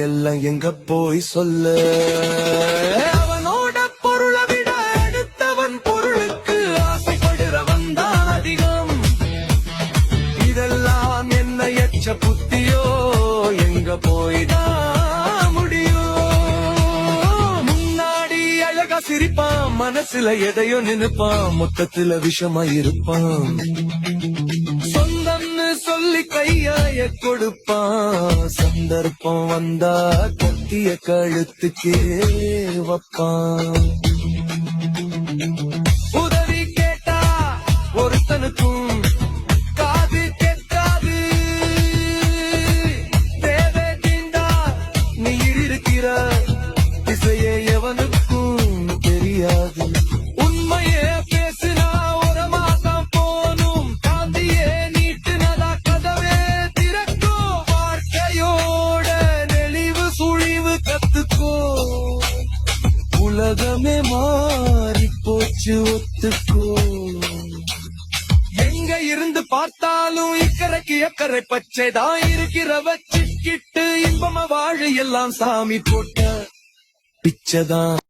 எல்லாம் எங்க போய் சொல்ல? அவனோட பொருளை விட அடுத்தவன் பொருளுக்கு ஆசைப்படுறவன் தான் அதிகம். இதெல்லாம் என்ன எச்ச புத்தியோ? எங்க போய்தான் முடியும்? முன்னாடி அழகா சிரிப்பான், மனசுல எதையோ நினைப்பான், மொத்தத்துல விஷமா இருப்பான். சொந்தம்னு சொல்லி கையாய கொடுப்பான், சந்தர்ப்பம் வந்தா கத்திய கழுத்துக்கே வப்பான். உதவி கேட்டா ஒருத்தனுக்கும் காது கேட்காது, தேவை தீண்டா நீ இருக்கிற திசையே எவனுக்கும் தெரியாது. உண்மையே பேசினா ஒரு மாசம் போனும், காந்தியே நீட்டுனதா கதவே திறக்கும். வாழ்க்கையோட நெளிவு சுழிவு கத்துக்கோ, உலகமே மாறி போச்சு ஒத்துக்கோ. எங்க இருந்து பார்த்தாலும் இக்கரைக்கு அக்கறை பச்சைதான் இருக்கிற வச்சுக்கிட்டு இன்பமா வாழ எல்லாம் சாமி போட்ட பிச்சைதான்.